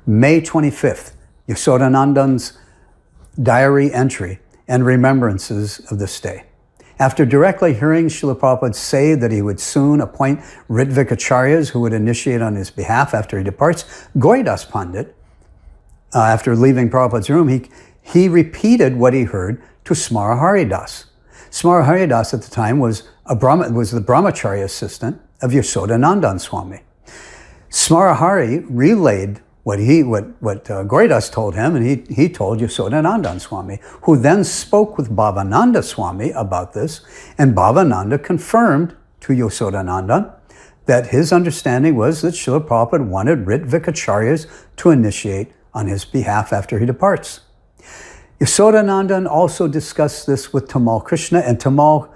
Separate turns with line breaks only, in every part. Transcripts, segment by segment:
May 25th, Yasodanandan's diary entry and remembrances of this day. After directly hearing Srila Prabhupada say that he would soon appoint Rtvik Acharyas who would initiate on his behalf after he departs, Gauridas Pandit, after leaving Prabhupada's room, he repeated what he heard to Smara Haridas. Smara Haridas at the time was the brahmacharya assistant of Yasodanandan Swami. Smara Hari relayed what Gauridas told him, and he told Yosadanandan Swami, who then spoke with Bhavanannada Swami about this, and Bhavananda confirmed to Yosadanandan that his understanding was that Srila Prabhupada wanted Rtvik Acharyas to initiate on his behalf after he departs. Yasodanandan also discussed this with Tamal Krishna, and Tamal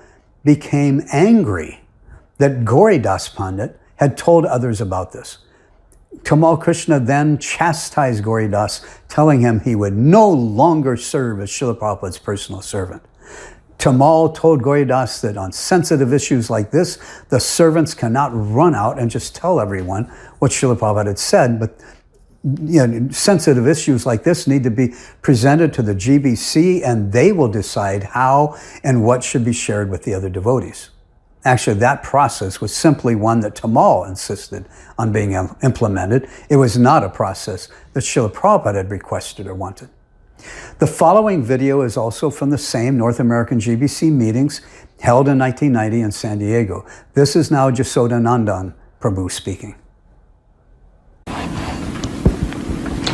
became angry that Gauridas Pandit had told others about this. Tamal Krishna then chastised Gauridas, telling him he would no longer serve as Srila Prabhupada's personal servant. Tamal told Gauridas that on sensitive issues like this, the servants cannot run out and just tell everyone what Srila Prabhupada had said, but sensitive issues like this need to be presented to the GBC, and they will decide how and what should be shared with the other devotees. Actually, that process was simply one that Tamal insisted on being implemented. It was not a process that Srila Prabhupada had requested or wanted. The following video is also from the same North American GBC meetings held in 1990 in San Diego. This is now Yasodanandan Prabhu speaking.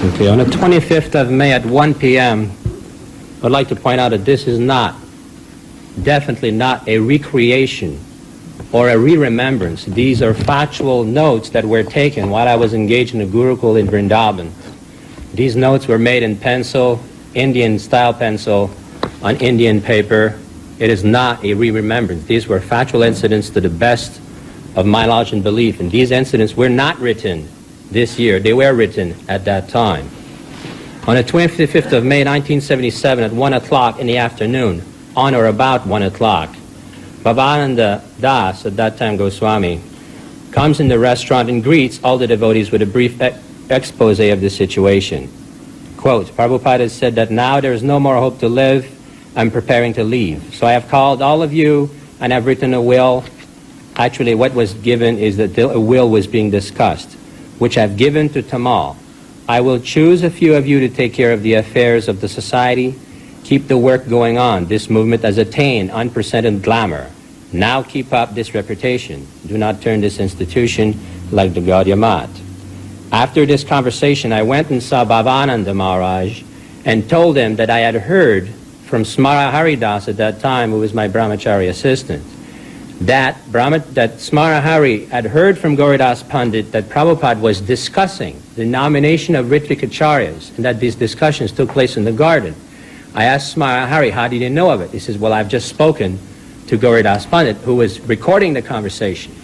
Okay, on the 25th of May at 1 p.m., I'd like to point out that this is definitely not a recreation or a re-remembrance. These are factual notes that were taken while I was engaged in the Gurukul in Vrindavan. These notes were made in pencil, Indian-style pencil, on Indian paper. It is not a re-remembrance. These were factual incidents to the best of my knowledge and belief, and these incidents were not written this year. They were written at that time. On the 25th of May 1977 at 1 o'clock in the afternoon, on or about 1 o'clock, Bhavanannada Das, at that time Goswami, comes in the restaurant and greets all the devotees with a brief expose of the situation. Quote, Prabhupada has said that now there is no more hope to live. I'm preparing to leave. So I have called all of you and I've written a will. Actually, what was given is that a will was being discussed, which I've given to Tamal. I will choose a few of you to take care of the affairs of the society. Keep the work going on. This movement has attained unprecedented glamour. Now keep up this reputation. Do not turn this institution like the Gaudiya Mat. After this conversation, I went and saw Bhavanannada Maharaj and told him that I had heard from Smara Haridas at that time, who was my brahmachari assistant, that Smara Hari had heard from Gauridas Pandit that Prabhupada was discussing the nomination of Rtvik Acharyas, and that these discussions took place in the garden. I asked Smara Hari, how did he know of it? He says, well, I've just spoken to Gauridas Pandit, who was recording the conversation.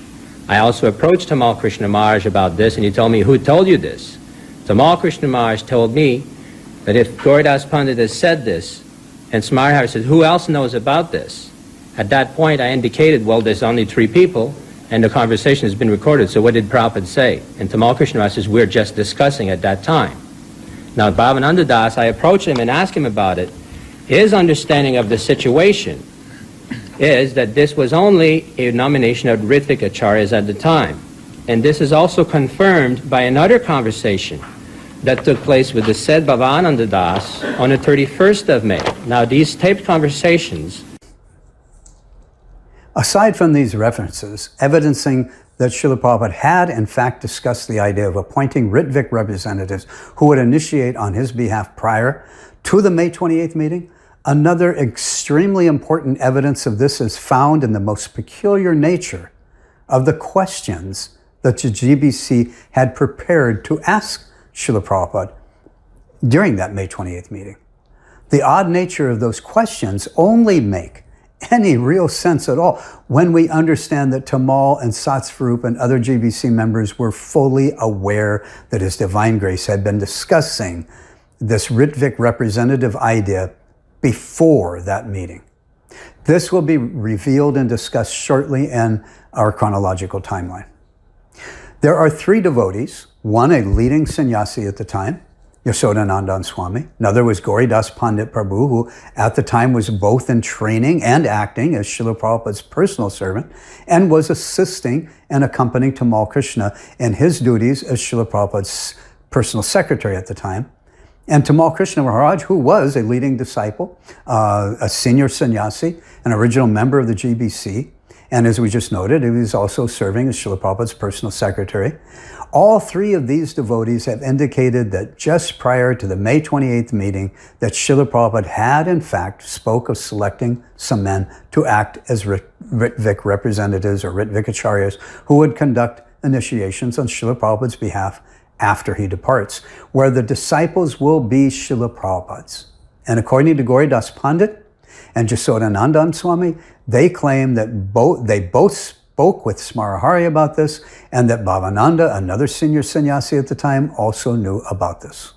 I also approached Tamal Krishna Maharaj about this, and he told me, who told you this? Tamal Krishna Maharaj told me that if Gauridas Pandit has said this, and Smara Hari said, who else knows about this? At that point, I indicated, well, there's only 3 people, and the conversation has been recorded, so what did Prabhupada say? And Tamal Krishna Maharaj says, we're just discussing at that time. Now, Bhavanannada Das, I approached him and asked him about it. His understanding of the situation is that this was only a nomination of Rtvik Acharyas at the time. And this is also confirmed by another conversation that took place with the said Bhavanannada Das on the 31st of May. Now, these taped conversations...
Aside from these references, evidencing that Srila Prabhupada had in fact discussed the idea of appointing Rtvik representatives who would initiate on his behalf prior to the May 28th meeting, another extremely important evidence of this is found in the most peculiar nature of the questions that the GBC had prepared to ask Srila Prabhupada during that May 28th meeting. The odd nature of those questions only make any real sense at all when we understand that Tamal and Satsvarup and other GBC members were fully aware that His Divine Grace had been discussing this Rtvik representative idea before that meeting. This will be revealed and discussed shortly in our chronological timeline. There are 3 devotees One, a leading sannyasi at the time, Yasodanandan Swami. Another was Gauridas Pandit Prabhu, who at the time was both in training and acting as Srila Prabhupada's personal servant, and was assisting and accompanying Tamal Krishna in his duties as Srila Prabhupada's personal secretary at the time. And Tamal Krishna Maharaj, who was a leading disciple, a senior sannyasi, an original member of the GBC, and as we just noted, he was also serving as Srila Prabhupada's personal secretary. All three of these devotees have indicated that just prior to the May 28th meeting, that Srila Prabhupada had in fact spoke of selecting some men to act as Rtvik representatives or Rtvik acharyas who would conduct initiations on Srila Prabhupada's behalf after he departs, where the disciples will be Srila Prabhupada's. And according to Gauridas Pandit and Yasodanandan Swami, they claim that they both spoke with Smarahari about this, and that Bhavanannada, another senior sannyasi at the time, also knew about this.